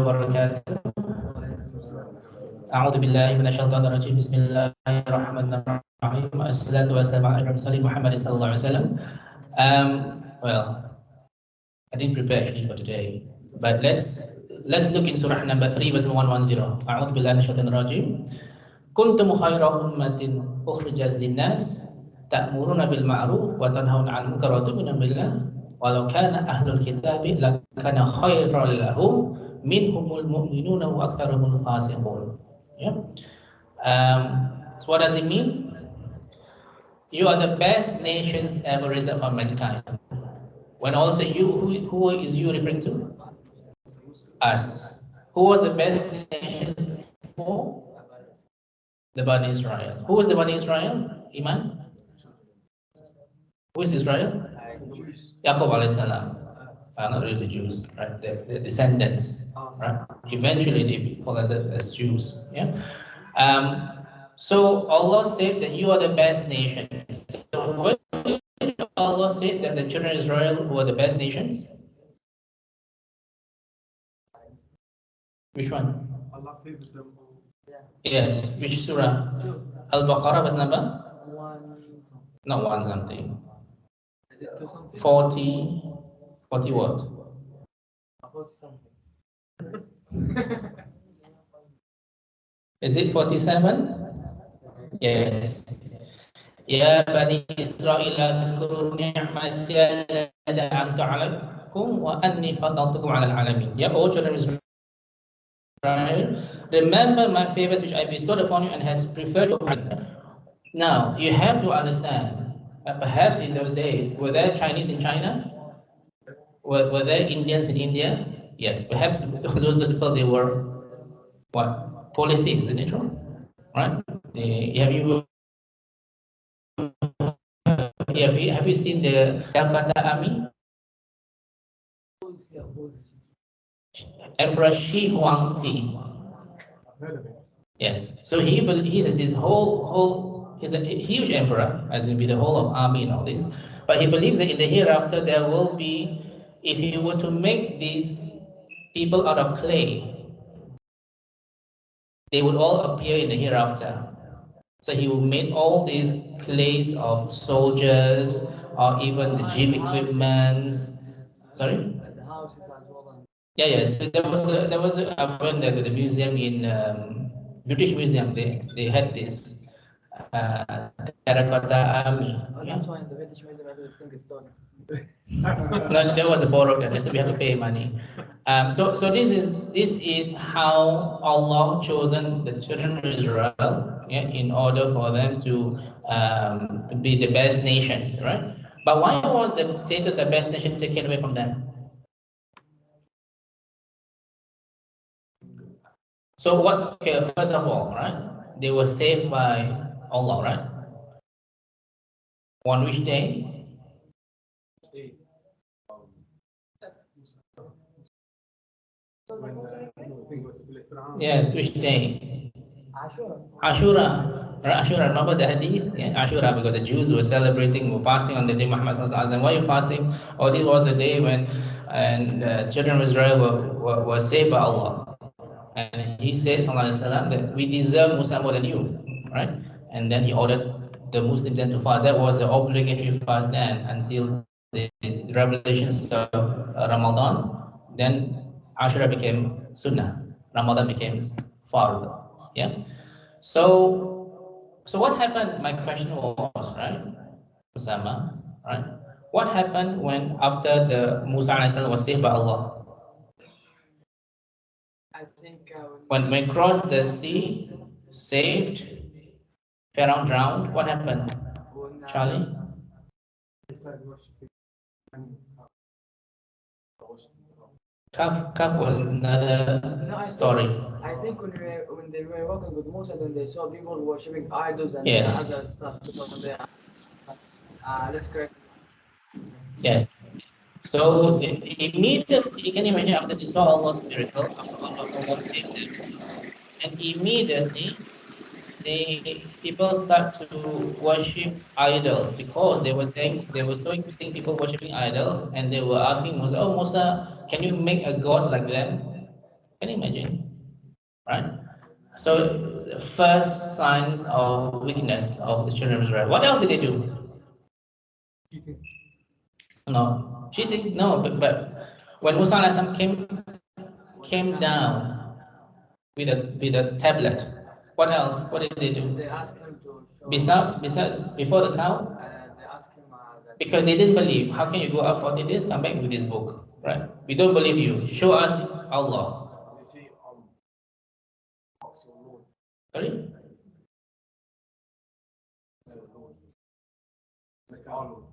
wabarakatuh. A'udzu billahi minasyaitonir rajim. Bismillahirrahmanirrahim. Assalatu wassalamu ala Rasulillah Muhammad sallallahu alaihi wasallam. Well, I didn't prepare actually for today, but let's look in Surah number 3, verse 110. A'udzu billahi minasyaitonir rajim. Kuntum khayra ummatin ukhrijat lin-nas ta'muruna bil ma'ruf wa tanhauna 'anil munkar wa tu'minuna billah walau kana ahlul kitabi lakana khairan lahum minhumul mu'minuna wa aktsaruhumul fasiqun. Yeah. So what does it mean? You are the best nations ever raised up on mankind. When also you, who is you referring to? Us. Who was the best nation before? The Bani Israel. Who was the Bani Israel? Iman? Who is Israel? Yaqub alayhi salam. Not really the Jews, right? The descendants, right? Eventually they become as Jews. Yeah. So Allah said that you are the best nation. So when Allah said that the children of Israel were the best nations? Which one? Allah favored them. Yes. Which surah? Al-Baqarah was number? Not one something. Is it 2 something? 40 what? 40 something. Is it 47? Yes. Ya Bani Israel adhkuru ni'mati allati an'amtu 'alaikum wa anni faddaltukum 'alal 'alamin. Ya, O children of Israel, remember my favors which I bestowed upon you and has preferred you. Now, you have to understand that perhaps in those days, were there Chinese in China? Were there Indians in India? Yes, perhaps those people, they were what? Polytheists, isn't it true? Right? Have you seen the Calcutta army? Emperor Shi Huangti. Yes. So he says he's a huge emperor, as in be the whole of army and all this. But he believes that in the hereafter there will be, if you were to make these people out of clay, they would all appear in the hereafter. So he will make all these clays of soldiers or even the gym equipments. Sorry? The houses as well. Yeah, yes. So I went there to the museum in British Museum. They had this terracotta army. Oh, that's why in the British Museum everything is done. No, there was a borrowed, and so we have to pay money. So this is how Allah chosen the children of Israel, yeah, in order for them to be the best nations, right? But why was the status of best nation taken away from them? So what? Okay, first of all, right? They were saved by Allah, right? On which day? Yes, which day? Ashura. Ashura, remember the hadith? Yeah, Ashura, because the Jews were celebrating, were fasting on the day Muhammad sallallahu alaihi wasallam. Why are you fasting? Oh, this was the day when children of Israel were saved by Allah. And he says, sallallahu alaihi wasallam, that we deserve Musa more than you, right? And then he ordered the Muslims then to fast. That was the obligatory fast then until the revelations of Ramadan. Then Ashura became Sunnah. Ramadan became Fard. Yeah. So what happened? My question was, right, Usama, right? What happened when after the Musa was saved by Allah? I think when we crossed the sea, saved, Pharaoh drowned. What happened, Charlie? Kaf was another story. I think when they were walking with Musa, then they saw people worshipping idols and other stuff. So that's correct. Yes. So immediately, you can imagine after they saw Allah's miracles, after Allah saved them, and immediately people start to worship idols because they were seeing people worshiping idols, and they were asking Musa, "Oh Musa, can you make a god like them?" Can you imagine? Right? So the first signs of weakness of the children of Israel. What else did they do? Cheating. No. Cheating? No, but when Musa alayhi salam came down with a tablet, what else? What did they do? They asked him to show. Besides, before the cow? They asked him that. Because they didn't believe. How can you go out 40 days, come back with this book? Right? We don't believe you. Show us Allah. They say, ask your Lord. Sorry? So Lord. Like our Lord.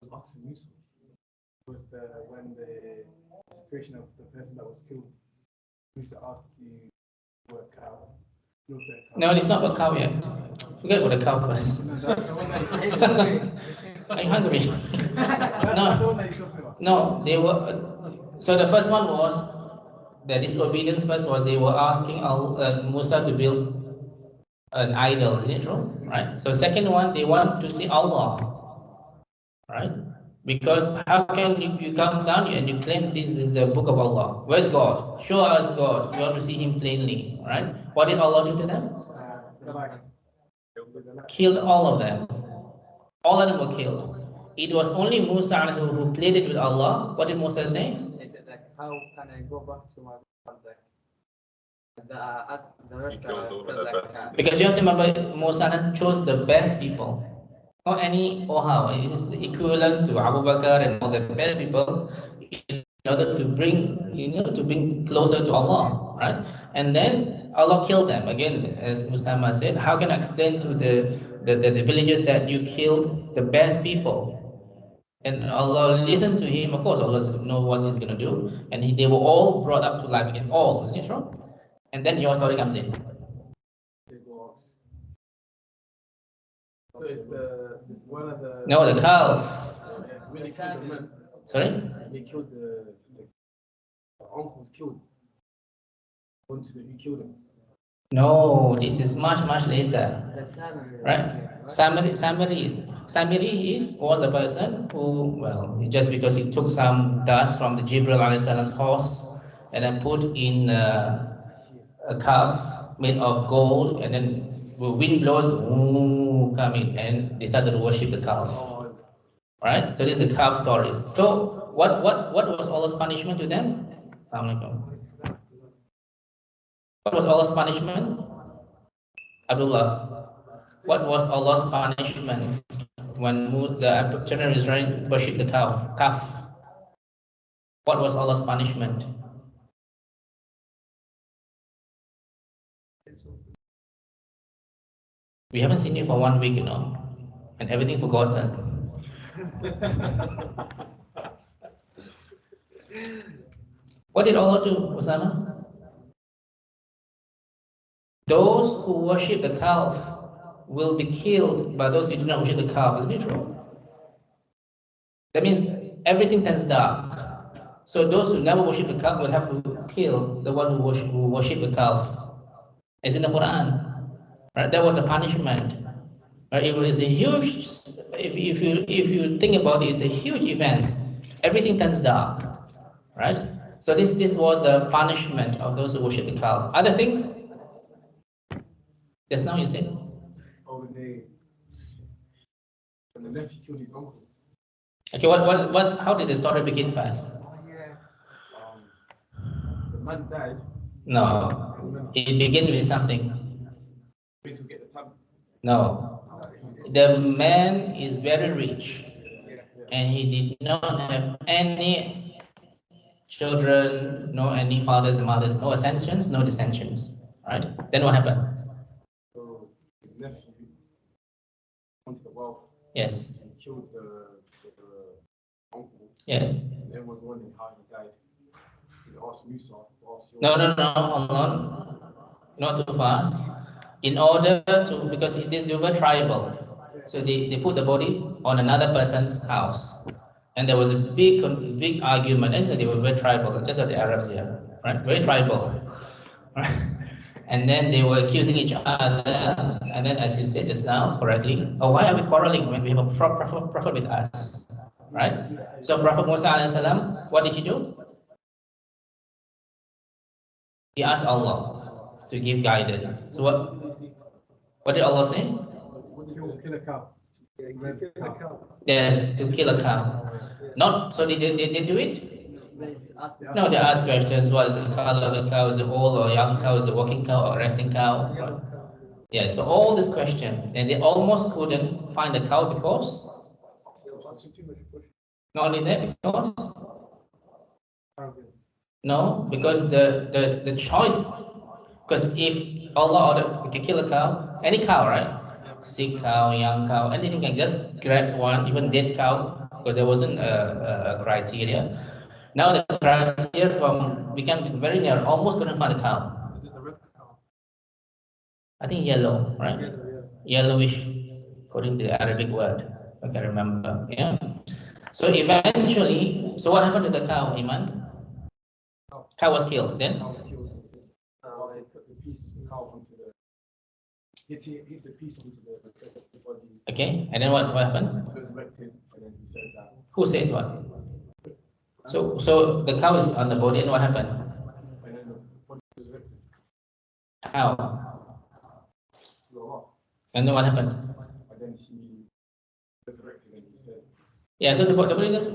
Was asking Musa. Was when the situation of the person that was killed. Musa asked the word cow. No, it's not about cow yet. Forget about the cow first. No, that's the one that he's hungry. Are you hungry? That's the one that he's talking about. No, they were. So the first one was the disobedience. First was they were asking Musa to build an idol. Isn't it true? Right. So second one, they want to see Allah. Right. Because how can you come down and you claim this is the book of Allah? Where's God? Show us God. We want to see Him plainly. Right. What did Allah do to them? Killed all of them. All of them were killed. It was only Musa who pleaded with Allah. What did Musa say? He said, like, how can I go back to my like the rest Because you have to remember, Musa chose the best people. Not any or how. It is equivalent to Abu Bakr and all the best people in order to bring closer to Allah, right? And then Allah killed them. Again, as Musama said, how can I explain to the villagers that you killed the best people? And Allah listened to him. Of course, Allah knows what He's going to do. And they were all brought up to life again. All, isn't it true? And then your story comes in. So it's one of the. No, the calf. When they killed the man. Sorry? They killed the uncle was killed. He killed him. No, this is much later. Right? Samiri was a person who, well, just because he took some dust from the Jibril alayhi salam's horse and then put in a calf made of gold, and then the wind blows, come in, and they started to worship the calf. Right? So this is a calf story. So what was Allah's punishment to them? What was Allah's punishment? Abdullah, what was Allah's punishment when the children of Israel worshipped the calf? What was Allah's punishment? We haven't seen you for 1 week, and everything forgotten. What did Allah do, Osama? Those who worship the calf will be killed by those who do not worship the calf. Isn't it true? That means everything turns dark. So those who never worship the calf will have to kill the one who worship the calf. It's in the Qur'an. Right? That was a punishment. Right? It was a huge. If you think about it, it's a huge event. Everything turns dark. Right? So this was the punishment of those who worship the calf. Other things. Just now you said. Oh, when the nephew killed his uncle. Okay, how did the story begin first? Yes. The man died. No. It began with something. To get the tablet. No. The man is very rich. And he did not have any children, no any fathers and mothers, no ascensions, no dissensions. Right? Then what happened? So his nephew wanted the wealth. Yes. He killed the uncle. Yes. And everyone was wondering how he died. So they asked Musa, No. Not too fast. In order to, because they were tribal, so they put the body on another person's house, and there was a big argument. Actually, they were very tribal, just like the Arabs here, right? Very tribal, right? And then they were accusing each other, and then, as you said just now correctly, why are we quarreling when we have a prophet with us, right? So Prophet Musa alayhi salam, what did he do? He asked Allah to give guidance. So what did Allah say? Kill a cow. Yes, to kill a cow. Not so they do it? No, they ask questions. What is the color of the cow? Is it old or young cow? Is it walking cow or resting cow? Right? Yeah, so all these questions, and they almost couldn't find the cow because not only that, because no, because the choice, because if Allah ordered we can kill a cow, any cow, right? Sick cow, young cow, anything can just grab one, even dead cow, because there wasn't a criteria. Now the criteria from became very near, almost couldn't find a cow. Is it the red cow? I think yellow, right? Yellowish, according to the Arabic word. I can remember. Yeah. So eventually, so what happened to the cow, Iman? Cow was killed. Then Cow was killed and said, they put the piece of the cow onto the hit the piece onto the body. okay, and then what happened? Resurrected, and then he said that. Who said what? So the cow is on the body, and what happened? And then the body resurrected. How? Through Allah. And then what happened? And then he resurrected and he said. Yeah, so the body just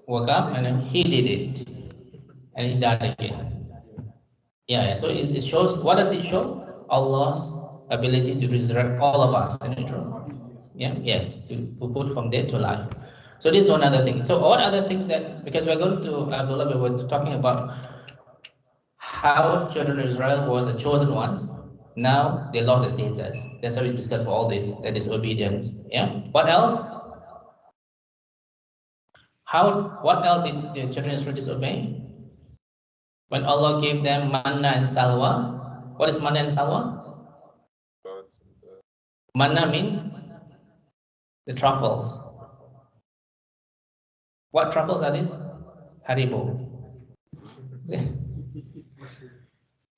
woke up and then he did it. And he died again. Yeah, so it shows, what does it show? Allah's ability to resurrect all of us, isn't it true? Yeah, yes, to put from dead to life. So this is one other thing. So what other things that, because we're going to, Abdullah, we were talking about how children of Israel was the chosen ones. Now they lost their status. That's why we discussed all this, that is obedience. Yeah. What else? What else did the children of Israel disobey? When Allah gave them manna and salwa. What is manna and salwa? Manna means the truffles. What truffles are these? Haribo.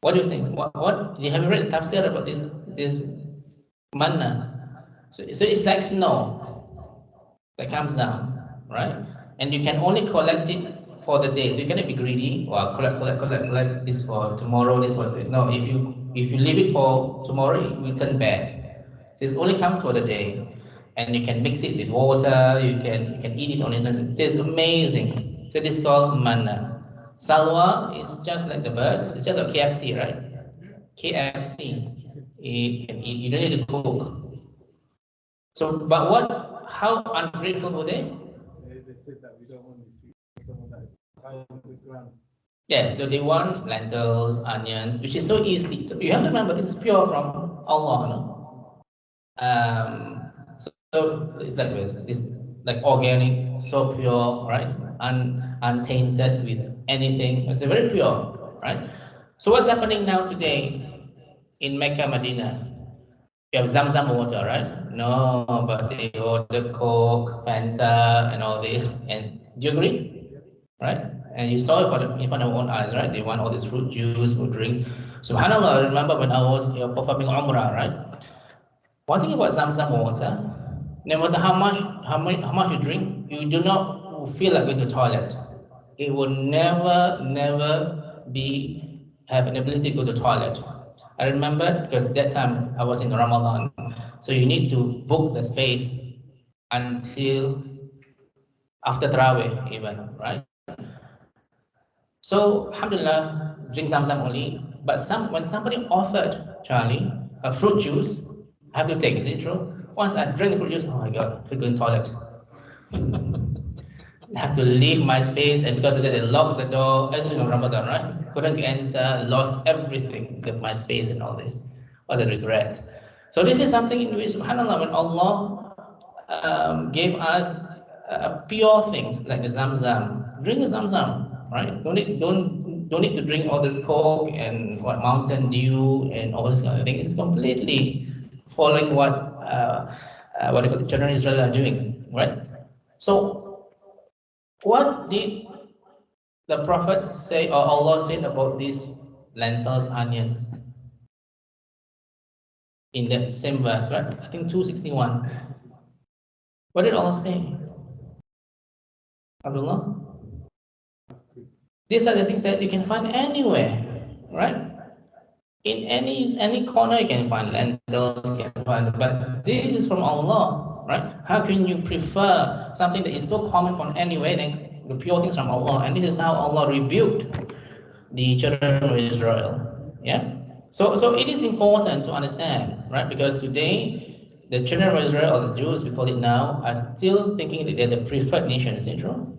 What do you think? What you have read tafsir about this manna? So it's like snow that comes down, right? And you can only collect it for the day. So you cannot be greedy. Well, collect this for tomorrow. This for this. No, if you leave it for tomorrow, it will turn bad. So it only comes for the day, and you can mix it with water. You can eat it on its own. It's amazing. So this is called manna. Salwa is just like the birds. It's just like KFC, right? KFC. It can eat. You don't need to cook. So, but what? How ungrateful were they? They said that we don't want this to be someone that is tired of the ground. Yeah, so they want lentils, onions, which is so easily. So you have to remember this is pure from Allah, no? So it's like this. It's like organic, so pure, right? Untainted with anything. It's very pure, right? So what's happening now today in Mecca, Medina? You have Zamzam water, right? No, but they order Coke, Fanta, and all this. And do you agree? Right? And you saw it in front of our own eyes, right? They want all this fruit juice, fruit drinks. SubhanAllah, I remember when I was performing Umrah, right? One thing about Zamzam water, no matter how much you drink, you do not feel like going to the toilet. It will never have an ability to go to the toilet. I remember because that time I was in Ramadan, so you need to book the space until after Tarawih even, right? So Alhamdulillah, drink Zamzam only. But when somebody offered Charlie a fruit juice, I have to take. Is it true? Once I drank the fruit juice, oh my God, I feel going to the toilet. I have to leave my space, and because of that, they locked the door. As you know, Ramadan, right? Couldn't enter, lost everything, my space and all this. What a regret. So this is something in which, subhanAllah, when Allah gave us pure things like the Zamzam, drink the Zamzam, right? Don't need to drink all this Coke and what Mountain Dew and all this kind of thing. It's completely following what the children of Israel are doing, right? So what did the Prophet say or Allah said about these lentils, onions? In that same verse, right? I think 261. What did Allah say? Abdullah? These are the things that you can find anywhere. right? In any corner you can find lentils, can find, but this is from Allah, right? How can you prefer something that is so common from anywhere than the pure things from Allah? And this is how Allah rebuked the children of Israel. Yeah. So it is important to understand, right? Because today the children of Israel, or the Jews, we call it now, are still thinking that they're the preferred nation. Is it true?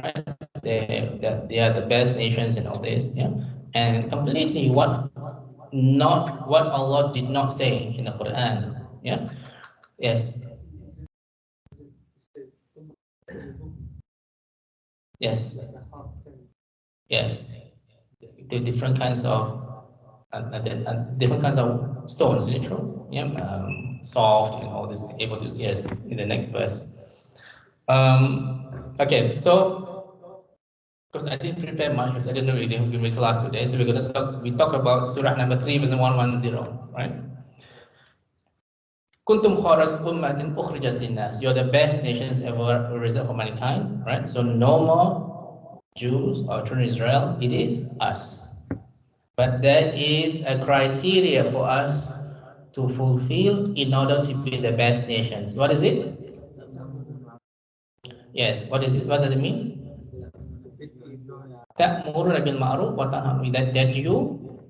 Right? They are the best nations in all this. Yeah. And completely not what Allah did not say in the Quran. Yeah. Yes. Yes. Yes. The different kinds of different kinds of stones, is it true? Yeah. Soft and all this. Able to, yes. In the next verse. Okay. So because I didn't prepare much, because I didn't know we didn't give class today. So we're gonna talk about Surah number 3, verse 110. Right. Kuntum khairas ummatin ukhrijat linnas. You're the best nations ever reserved for mankind, right? So no more Jews or children of Israel, it is us. But there is a criteria for us to fulfill in order to be the best nations. What is it? Yes, what is it? What does it mean? Ta'muruna bil ma'ruf wa tanhauna, that you,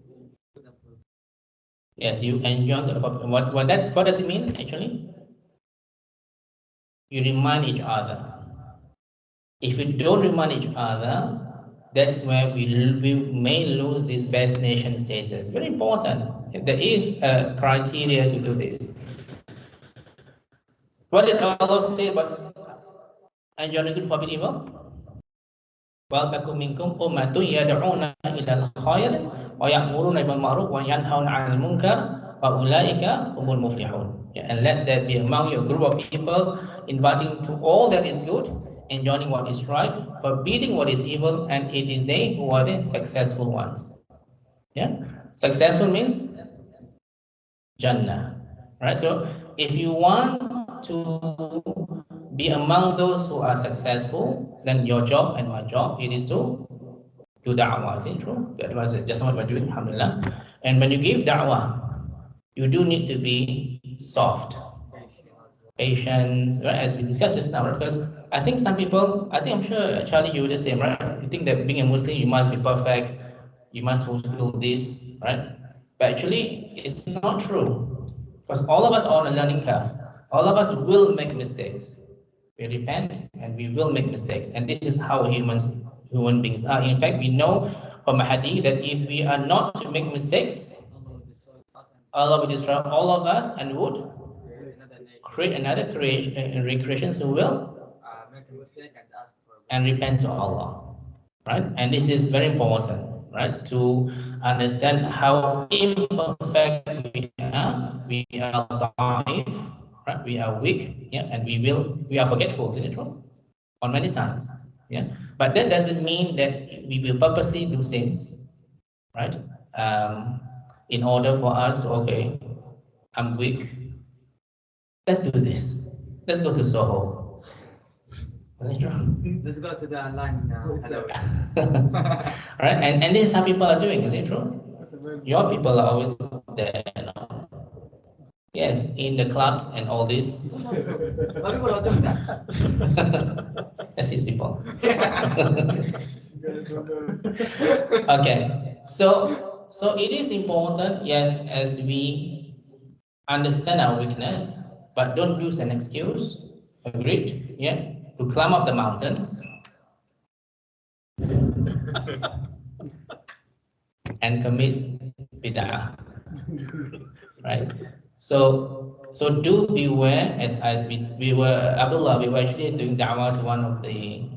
yes, you enjoy what does it mean actually? You remind each other. If we don't remind each other, that's where we may lose this best nation status. Very important. There is a criteria to do this. What did Allah say about enjoying good, forbid evil? وَلْتَكُنْ مِنْكُمْ أُمَّةٌ يَدْعُونَ إِلَى الْخَيْرِ وَيَأْمُرُونَ بِالْمَعْرُوفِ وَيَنْهَوْنَ عَنِ الْمُنكَرِ وَأُولَٰئِكَ هُمُ الْمُفْلِحُونَ. And let there be among you a group of people inviting to all that is good, enjoining what is right, forbidding what is evil, and it is they who are the successful ones. Yeah, successful means Jannah, right? So if you want to be among those who are successful, then your job and my job, it is to do da'wah. Is it true? That was just what we're doing, alhamdulillah. And when you give da'wah, you do need to be soft, patience, right? As we discussed just now, right? Because I think some people, I'm sure, Charlie, you were the same, right? You think that being a Muslim, you must be perfect, you must fulfill this, right? But actually, it's not true. Because all of us are on a learning curve. All of us will make mistakes. We repent and we will make mistakes. And this is how human beings are. In fact, we know from a hadith that if we are not to make mistakes, Allah will destroy all of us and would create another recreation who will and repent to Allah, right? And this is very important, right? To understand how imperfect we are. We are da'if, right? We are weak, yeah, and we are forgetful, isn't it true? On many times, yeah. But that doesn't mean that we will purposely do sins, right? In order for us to, okay, I'm weak. Let's do this. Let's go to Soho. Let's go to the line now. Hello. All right, and this is how people are doing, is it true? Your people are always there, you know? Yes, in the clubs and all this. What people are doing that? That's these people. Okay, so it is important, yes, as we understand our weakness, but don't use an excuse. Agreed? Yeah, to climb up the mountains and commit bid'ah, right? So do beware. As we were Abdullah, we were actually doing da'wah to one of the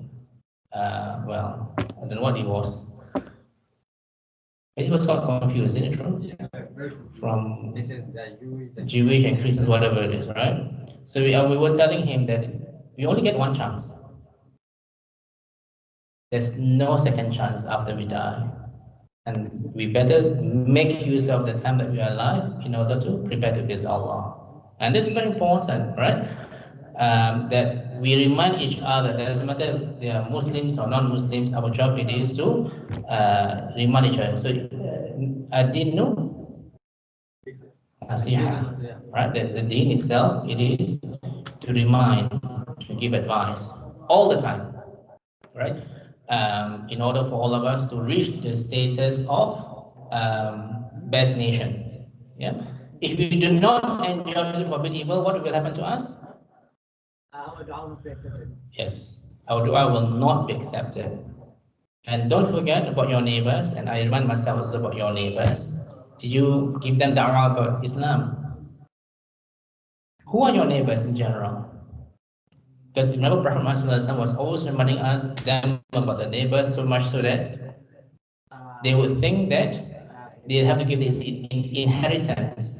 well, I don't know what he was. He was quite confused, isn't it true? Yeah. From This is the Jewish and Christians, whatever it is, right? So we were telling him that we only get one chance. There's no second chance after we die. And we better make use of the time that we are alive in order to prepare to face Allah. And this is very important, right? That we remind each other that doesn't matter if they are Muslims or non-Muslims, our job it is to remind each other. So Ad-dinu nasiha. Right? The deen itself, it is to remind, to give advice all the time. Right? In order for all of us to reach the status of best nation. Yeah. If we do not enjoy good forbid evil, what will happen to us? Our dua will not be accepted. Yes, our dua will not be accepted. And don't forget about your neighbors, and I remind myself also about your neighbors. Did you give them da'wah about Islam? Who are your neighbors in general? Because remember, Prophet Muhammad was always reminding us them about the neighbors so much so that they would think that they have to give this inheritance.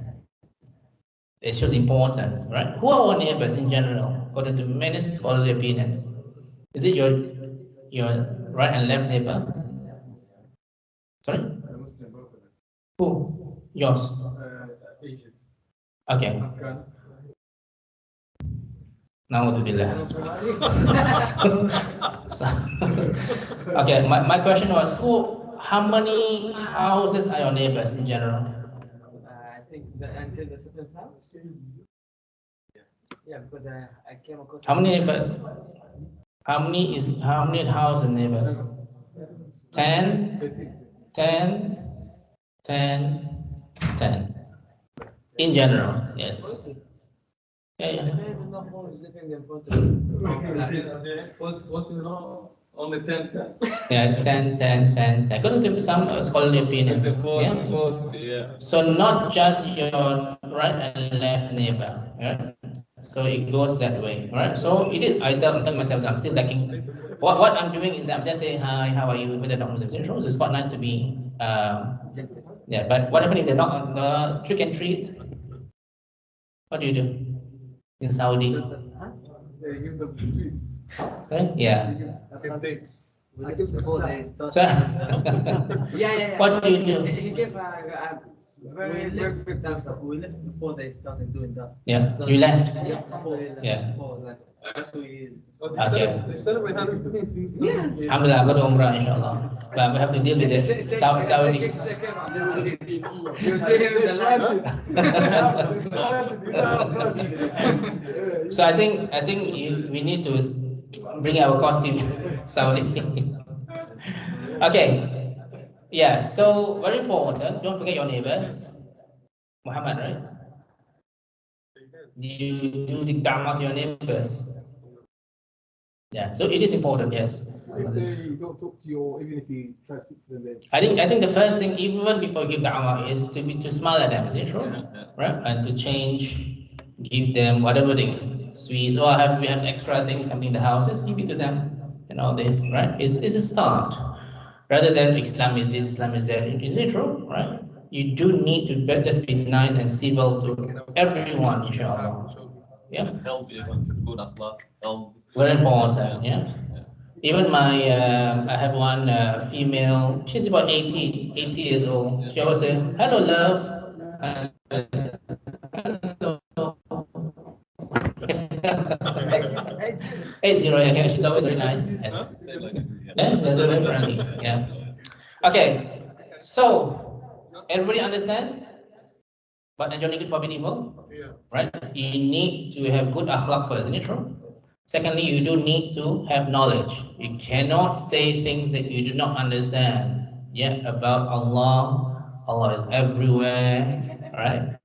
It shows importance, right? Who are our neighbors in general, according to many scholarly opinions? Is it your right and left neighbor? Sorry? Muslim, both of them. Who? Yours? Asian. Okay. Afghan. Na'udzubillah. Okay, my question was how many houses are your neighbors in general? I think that until the seventh house. Yeah, because I came across. How many neighbors? How many houses and neighbors? 10, 10, 10, 10. In general, yes. Yeah, yeah. I don't know who is living in front of me. What you know? Only 10. Yeah, 10, 10, 10, 10. According to some scholarly opinions. Yeah? So not just your right and left neighbor. Right? So it goes that way. Right? So it is. I tell myself, I'm still lacking. What I'm doing is I'm just saying hi, how are you? Even they're not Muslims. So it's quite nice to be. Yeah. But what happens if they're not on the trick and treat? What do you do in Saudi? They give them the sweets. Sorry? Yeah. Give dates. We lived before they started. So, Yeah. what do you do? He gave a very perfect answer. We left before they started doing that. Yeah. So You left. Yeah, before they left. Yeah. Before like 2 years. Okay. They celebrate Hanukkah. Yeah. Alhamdulillah, I'm going to Umrah, inshallah. But we have to deal with the Saudis. You see him in the light. So I think we need to bring our costume Saudi. Okay. Yeah. So very important. Don't forget your neighbors. Muhammad, right? Do you do the da'wah to your neighbors? Yeah. So it is important. Yes. If they don't talk to you, even if you try to speak to them, then I think the first thing, even before you give da'wah, is to smile at them. Is it true? Right? And to change, give them whatever things, sweets, or we have extra things, something in the house, just give it to them and all this, right? It's a start. Rather than Islam is this, Islam is that. Is it true? Right? You do need to just be nice and civil to everyone, inshallah. Yeah. Help you with good akhlaq. Help. Very important, yeah. Even I have one female, she's about 80 years old. She always say, hello, love. And I said, hello. 80, yeah, she's always very nice. Yes. Yeah, she's very friendly. Yeah. Okay, so everybody understand? But enjoying good forbid evil? Right? You need to have good akhlaq first, isn't it true? Secondly, you do need to have knowledge. You cannot say things that you do not understand. Yeah, about Allah. Allah is everywhere, right?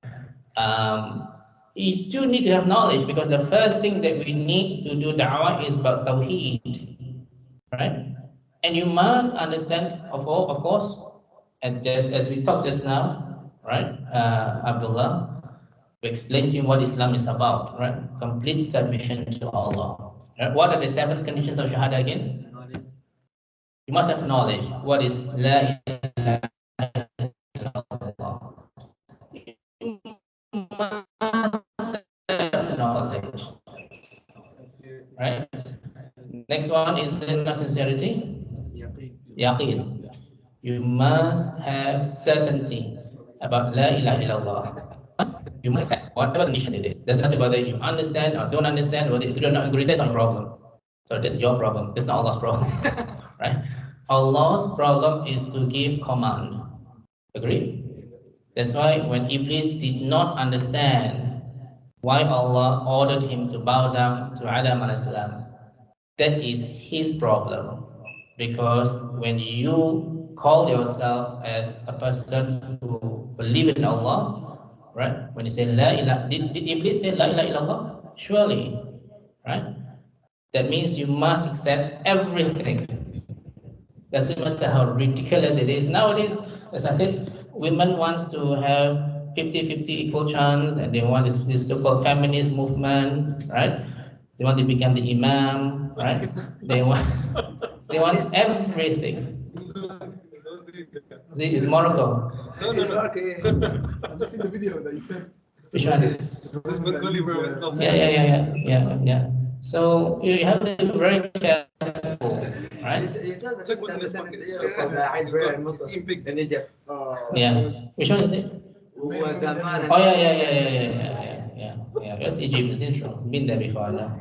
You do need to have knowledge because the first thing that we need to do da'wah is about tawheed, right? And you must understand, of course, and just as we talked just now, right, Abdullah, we explained to you what Islam is about, right? Complete submission to Allah. Right? What are the 7 conditions of Shahada again? You must have knowledge. What is La ilaha illallah? You must have knowledge. Right? Next one is the sincerity. Yaqeen. You must have certainty about La ilaha illallah. You must accept whatever conditions it is. Doesn't matter whether you understand or don't understand, whether you agree or not agree, that's not a problem. So that's your problem. That's not Allah's problem. Right? Allah's problem is to give command. Agree? That's why when Iblis did not understand why Allah ordered him to bow down to Adam alayhi salam, that is his problem. Because when you call yourself as a person who believe in Allah, right? When you say La ilaha, did Iblis say La ilaha illallah? Surely, right? That means you must accept everything. Doesn't matter how ridiculous it is. Nowadays, as I said, women wants to have 50-50 equal chance, and they want this so-called feminist movement, right? They want to become the imam, right? They want they want everything. See, it's Morocco. Okay. I've seen the video that you sent. Which one? This Bengali bro is not. Yeah. So you have to be very careful, right? You said that Check what's in his pocket. in Egypt. Yeah. Which one is it? وكمان Oh yeah. That's Egypt, is it true? Been there before. No?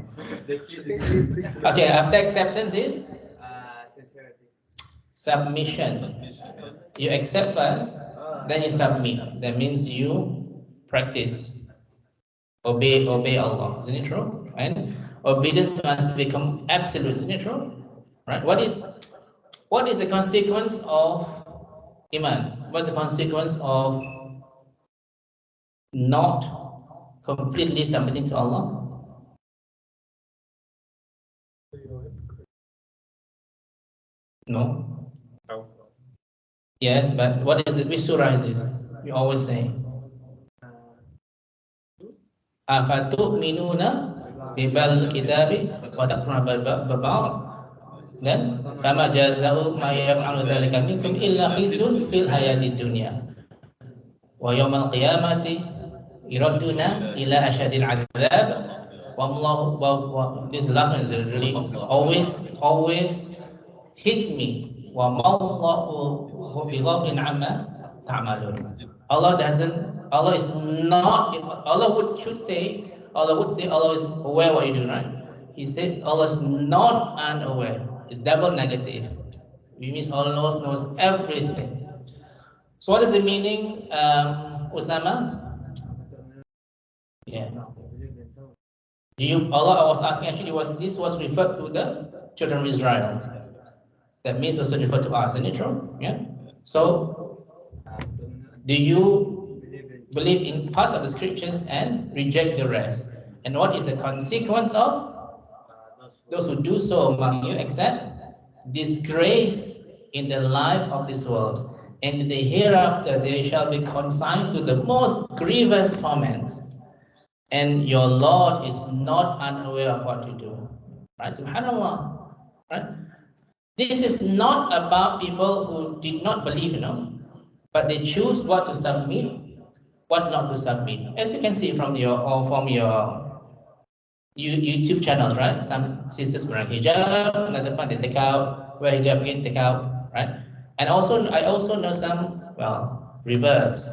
Okay. After acceptance is sincerity. submission. You accept first, then you submit. That means you practice, obey Allah. Isn't it true? Right? Obedience must become absolute. Isn't it true? Right? What is the consequence of iman? What's the consequence of not completely submitting to Allah? No. Yes, but what is it? Which surah is this? You always say. Afatu'minuna bibal kitabi wa takfuruna bibal. Dan kama jazau ma yaf'alu dzalika minkum illa khizyun fil hayatid dunya. Wa yawmal qiyamati yuradduna ila asyadil adzab. This last one is really always hits me. Wa ma'allahu bighafilin amma ta'malun. Allah is not, Allah would say Allah is aware what you do, right? He said Allah is not unaware. It's double negative. It means Allah knows everything. So what is the meaning, Usama? Yeah. Allah, I was asking, actually, this was referred to the children of Israel. That means also referred to us, isn't it true? Yeah. So, do you believe in parts of the scriptures and reject the rest? And what is the consequence of those who do so among you, except disgrace in the life of this world, and in the hereafter they shall be consigned to the most grievous torment. And your Lord is not unaware of what you do. Right? Subhanallah. Right? This is not about people who did not believe, but they choose what to submit, what not to submit. As you can see from your YouTube channels, right? Some sisters wear hijab, another one they take out, wear hijab again, take out, right? And I also know some, reverse,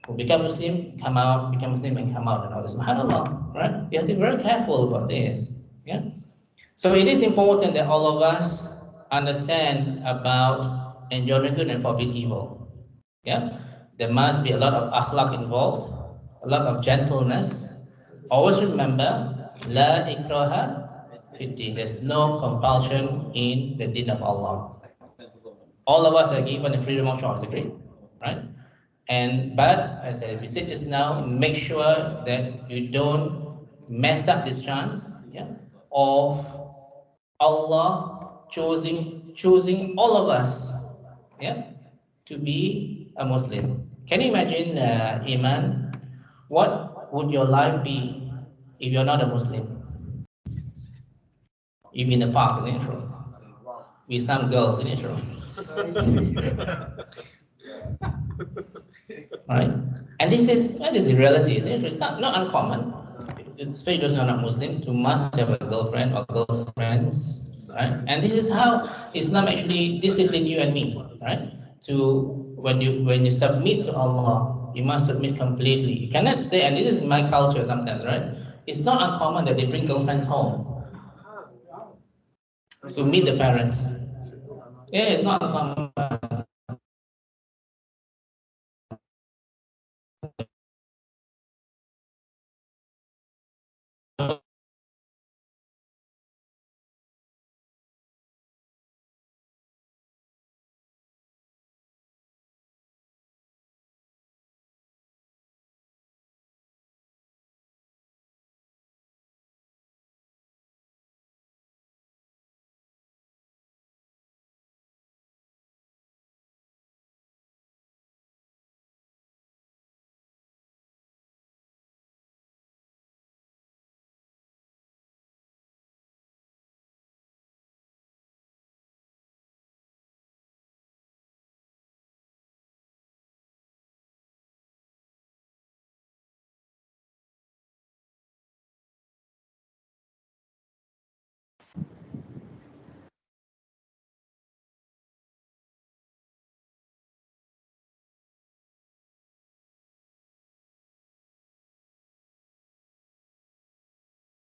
who become Muslim, come out, become Muslim and come out, and all this. SubhanAllah, right? You have to be very careful about this. Yeah. So it is important that all of us understand about enjoying good and forbid evil. Yeah. There must be a lot of akhlaq involved, a lot of gentleness. Always remember, la ikraha fiddin. There's no compulsion in the deen of Allah. All of us are given the freedom of choice, agree? Right? But as I said just now, make sure that you don't mess up this chance, of Allah choosing all of us, to be a Muslim. Can you imagine, Iman? What would your life be if you're not a Muslim? You'd be in the park, isn't it true? With some girls, isn't it true? Right? And this is the reality, isn't it? It's not uncommon, especially those who are not Muslim, to must have a girlfriend or girlfriends, right? And this is how Islam actually discipline you and me, right? To when you submit to Allah, you must submit completely. You cannot say, and this is my culture sometimes, right? It's not uncommon that they bring girlfriends home to meet the parents. Yeah, it's not uncommon.